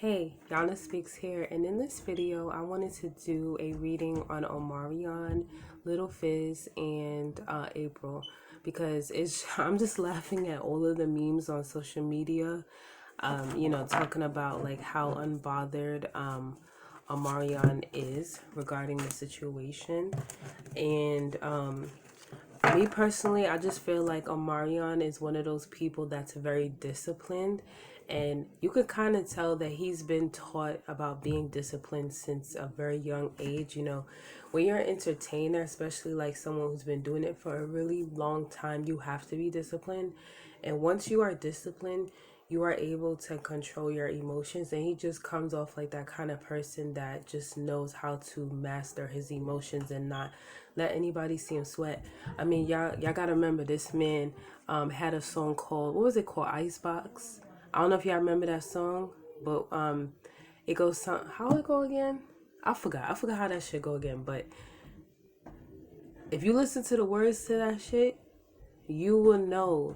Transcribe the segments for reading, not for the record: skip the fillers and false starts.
Hey, Yana Speaks here, and in this video, I wanted to do a reading on Omarion, Little Fizz, and April because I'm just laughing at all of the memes on social media, talking about like how unbothered Omarion is regarding the situation. And me personally, I just feel like Omarion is one of those people that's very disciplined, and you could kind of tell that he's been taught about being disciplined since a very young age. When you're an entertainer, especially like someone who's been doing it for a really long time, you have to be disciplined. And once you are disciplined, you are able to control your emotions, and he just comes off like that kind of person that just knows how to master his emotions and not let anybody see him sweat. I mean, y'all gotta remember, this man had a song called, what was it called, Icebox. I don't know if y'all remember that song, but it goes how it go again. I forgot how that shit go again. But if you listen to the words to that shit, you will know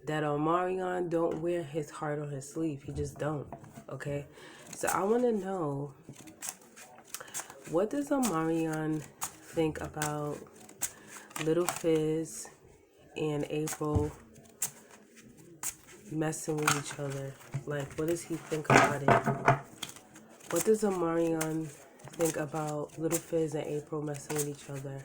that Omarion don't wear his heart on his sleeve. He just don't. Okay, so I want to know, what does Omarion think about Little Fizz and April messing with each other? Like, what does he think about it? What does Omarion think about Little Fizz and April messing with each other?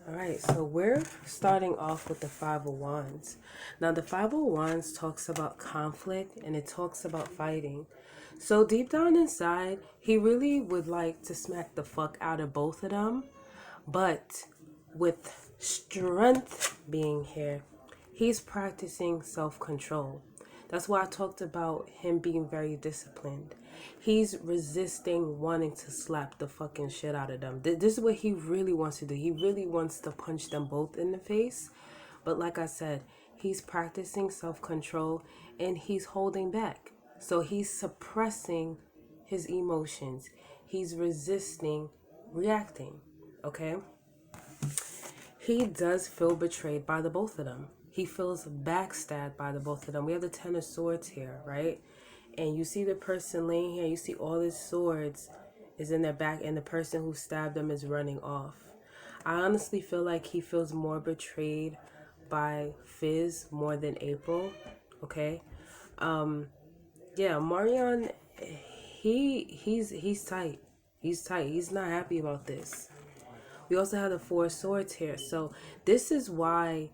Alright, so we're starting off with the Five of Wands. Now, the Five of Wands talks about conflict and it talks about fighting. So deep down inside, he really would like to smack the fuck out of both of them. But with strength being here, he's practicing self-control. That's why I talked about him being very disciplined. He's resisting wanting to slap the fucking shit out of them. This is what he really wants to do. He really wants to punch them both in the face. But like I said, he's practicing self-control and he's holding back. So he's suppressing his emotions. He's resisting reacting. Okay? He does feel betrayed by the both of them. He feels backstabbed by the both of them. We have the Ten of Swords here, right? And you see the person laying here, you see all his swords is in their back, and the person who stabbed them is running off. I honestly feel like he feels more betrayed by Fizz more than April, okay? Yeah, Marion, he's tight. He's tight. He's not happy about this. We also have the Four of Swords here. So this is why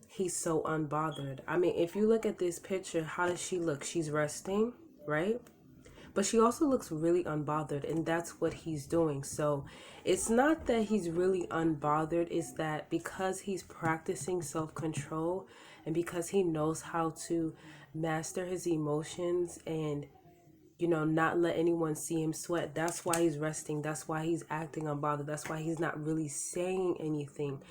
he's so unbothered. I mean, if you look at this picture, how does she look? She's resting, right? But she also looks really unbothered, and that's what he's doing. So it's not that he's really unbothered, it's that because he's practicing self-control and because he knows how to master his emotions and not let anyone see him sweat. That's why he's resting. That's why he's acting unbothered. That's why he's not really saying anything.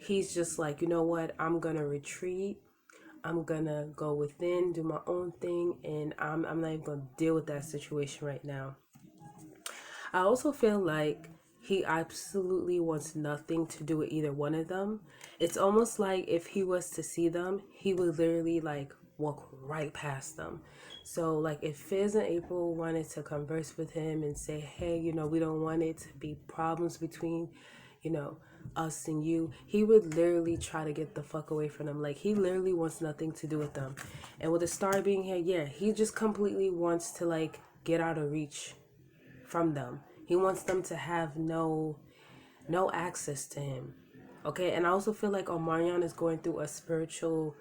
He's just like, you know what? I'm going to retreat. I'm going to go within, do my own thing, and I'm not even going to deal with that situation right now. I also feel like he absolutely wants nothing to do with either one of them. It's almost like if he was to see them, he would literally like walk right past them. So like if Fizz and April wanted to converse with him and say, hey, we don't want it to be problems between, us and you, he would literally try to get the fuck away from them. Like, he literally wants nothing to do with them. And with the star being here, yeah, he just completely wants to like get out of reach from them. He wants them to have no access to him. Okay, and I also feel like Omarion is going through a spiritual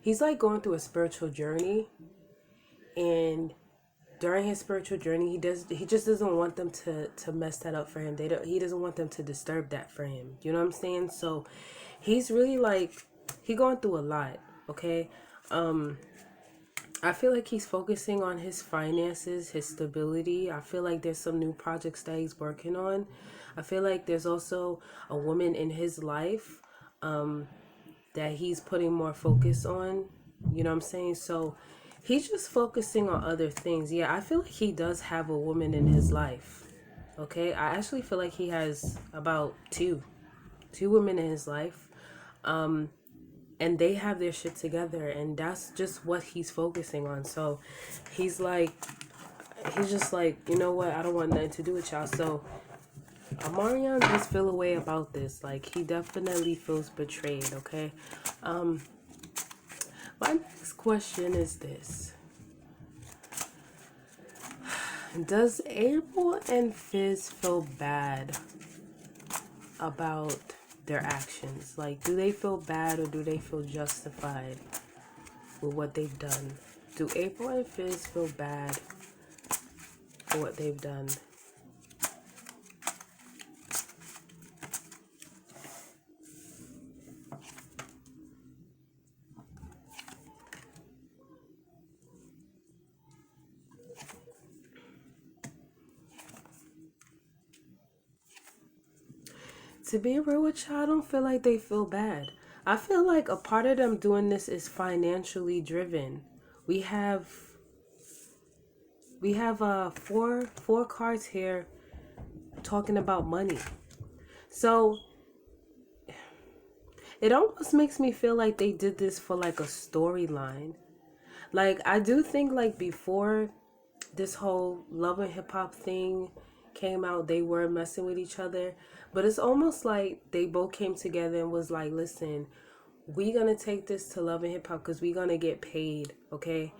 he's like going through a spiritual journey, and during his spiritual journey, he just doesn't want them to mess that up for him. He doesn't want them to disturb that for him. You know what I'm saying? So he's really like, he going through a lot. Okay, I feel like he's focusing on his finances, his stability. I feel like there's some new projects that he's working on. I feel like there's also a woman in his life that he's putting more focus on. You know what I'm saying? So he's just focusing on other things. Yeah, I feel like he does have a woman in his life. Okay, I actually feel like he has about two women in his life. And they have their shit together, and that's just what he's focusing on. So he's just like, you know what, I don't want nothing to do with y'all. So Omarion does feel a way about this. Like, he definitely feels betrayed. Okay, my next question is this: does April and Fizz feel bad about their actions? Like, do they feel bad or do they feel justified with what they've done? Do April and Fizz feel bad for what they've done? To be real with you, I don't feel like they feel bad. I feel like a part of them doing this is financially driven. We have four cards here talking about money. So it almost makes me feel like they did this for like a storyline. Like, I do think like before this whole Love and Hip Hop thing came out, they were messing with each other. But it's almost like they both came together and was like, listen, we gonna take this to Love and Hip Hop because we gonna get paid, okay?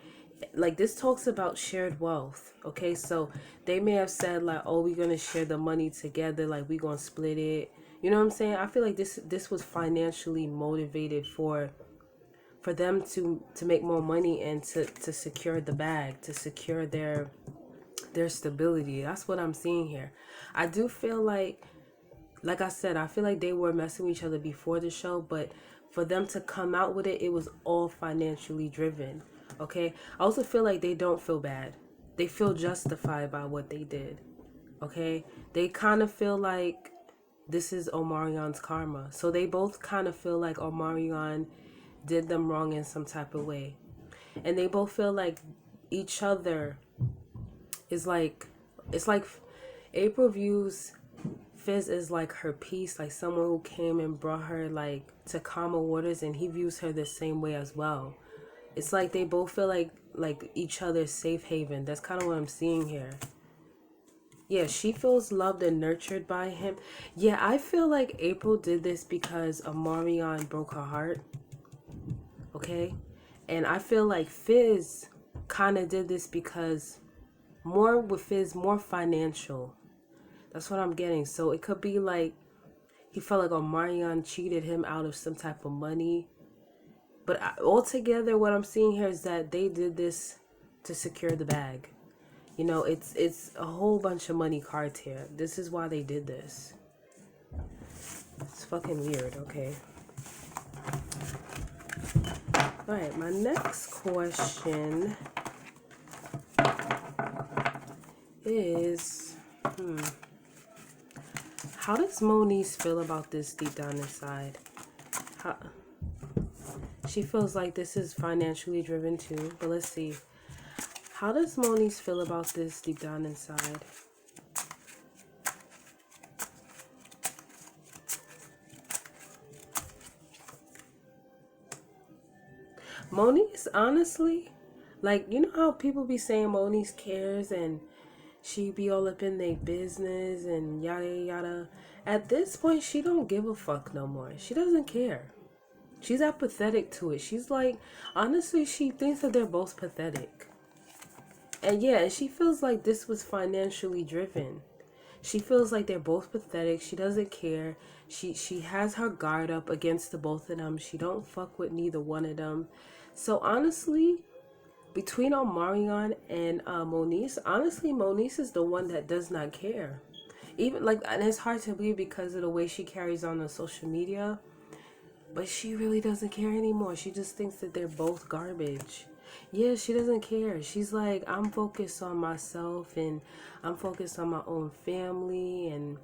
Like, this talks about shared wealth, okay? So they may have said like, oh, we gonna share the money together, like we gonna split it. You know what I'm saying? I feel like this was financially motivated for them to make more money and to secure the bag, to secure their stability. That's what I'm seeing here. I do feel like I said, I feel like they were messing with each other before the show, but for them to come out with it, it was all financially driven. Okay? I also feel like they don't feel bad. They feel justified by what they did. Okay? They kind of feel like this is Omarion's karma. So they both kind of feel like Omarion did them wrong in some type of way. And they both feel like each other is like, it's like April views Fizz is like her peace, like someone who came and brought her like to calmer waters, and he views her the same way as well. It's like they both feel like each other's safe haven. That's kind of what I'm seeing here. Yeah, she feels loved and nurtured by him. Yeah, I feel like April did this because Omarion broke her heart. Okay? And I feel like Fizz kind of did this because more with Fizz, more financial. That's what I'm getting. So it could be like he felt like Omarion cheated him out of some type of money. But altogether, what I'm seeing here is that they did this to secure the bag. You know, it's a whole bunch of money cards here. This is why they did this. It's fucking weird, okay? Alright, my next question is... how does Moniece feel about this deep down inside? She feels like this is financially driven too, but let's see. How does Moniece feel about this deep down inside? Moniece, honestly, like, you know how people be saying Moniece cares and she be all up in their business and yada yada. At this point, she don't give a fuck no more. She doesn't care. She's apathetic to it. She's like, honestly, she thinks that they're both pathetic. And yeah, she feels like this was financially driven. She feels like they're both pathetic. She doesn't care. She has her guard up against the both of them. She don't fuck with neither one of them. So honestly, between Omarion and Moniece, honestly, Moniece is the one that does not care. Even like, and it's hard to believe because of the way she carries on social media, but she really doesn't care anymore. She just thinks that they're both garbage. Yeah, she doesn't care. She's like, I'm focused on myself and I'm focused on my own family, and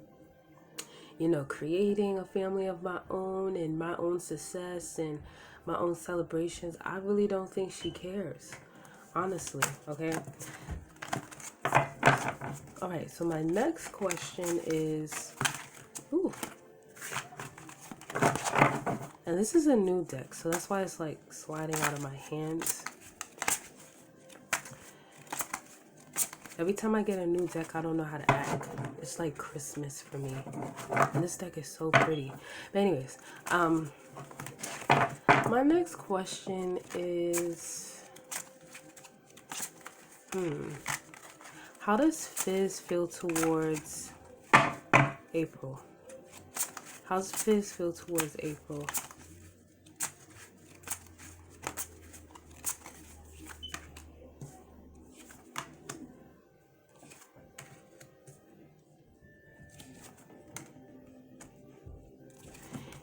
you know, creating a family of my own and my own success and my own celebrations. I really don't think she cares, honestly. Okay. All right. So my next question is, ooh, and this is a new deck, so that's why it's like sliding out of my hands. Every time I get a new deck, I don't know how to act. It's like Christmas for me. And this deck is so pretty. But anyways, my next question is, how does Fizz feel towards April? How's Fizz feel towards April?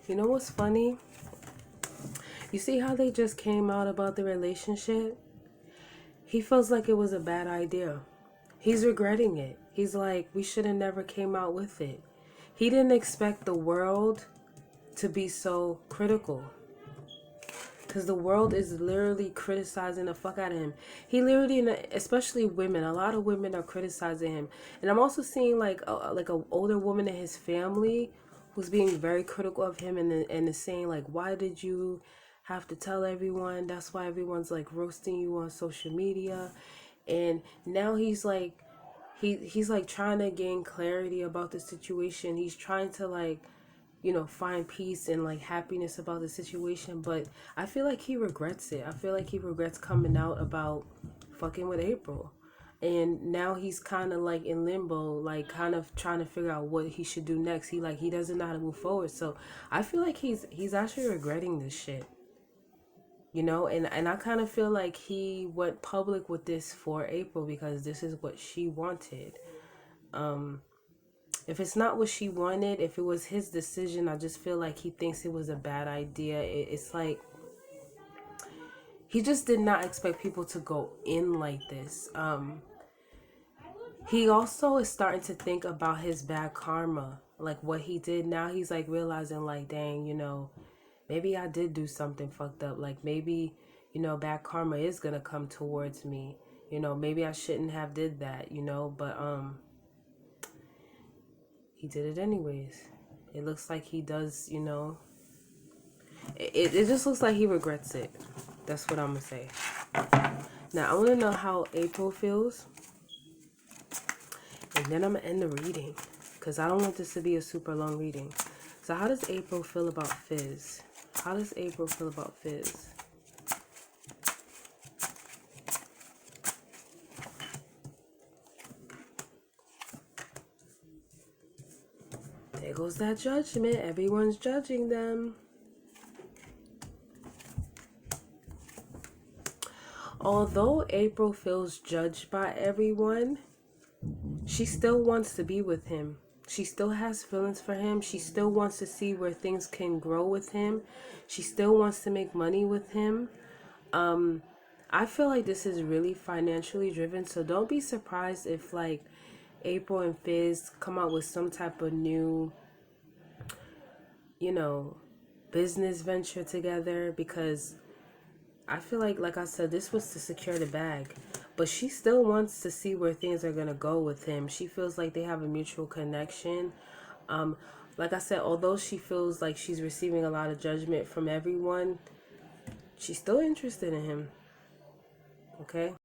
You know what's funny? You see how they just came out about the relationship? He feels like it was a bad idea. He's regretting it. He's like, we should have never came out with it. He didn't expect the world to be so critical. Because the world is literally criticizing the fuck out of him. He literally, especially women, a lot of women are criticizing him. And I'm also seeing like an older woman in his family who's being very critical of him and is saying like, why did you have to tell everyone? That's why everyone's like roasting you on social media. And now he's like, he's like trying to gain clarity about the situation. He's trying to like, you know, find peace and like happiness about the situation. But I feel like he regrets it. I feel like he regrets coming out about fucking with April. And now he's kind of like in limbo, like kind of trying to figure out what he should do next. He doesn't know how to move forward. So I feel like he's actually regretting this shit. You know, and I kind of feel like he went public with this for April because this is what she wanted. If it's not what she wanted, if it was his decision, I just feel like he thinks it was a bad idea. It's like he just did not expect people to go in like this. He also is starting to think about his bad karma, like what he did. Now he's like realizing like, dang, you know, maybe I did do something fucked up. Like maybe, you know, bad karma is gonna come towards me. You know, maybe I shouldn't have did that, you know, but he did it anyways. It looks like he does, you know. It just looks like he regrets it. That's what I'm gonna say. Now I wanna know how April feels. And then I'm gonna end the reading. Because I don't want this to be a super long reading. So how does April feel about Fizz? How does April feel about Fizz? There goes that judgment. Everyone's judging them. Although April feels judged by everyone, she still wants to be with him. She still has feelings for him. She still wants to see where things can grow with him. She still wants to make money with him. I feel like this is really financially driven. So don't be surprised if like April and Fizz come out with some type of new, you know, business venture together, because I feel like I said, this was to secure the bag. But she still wants to see where things are going to go with him. She feels like they have a mutual connection. Like I said, although she feels like she's receiving a lot of judgment from everyone, she's still interested in him. Okay?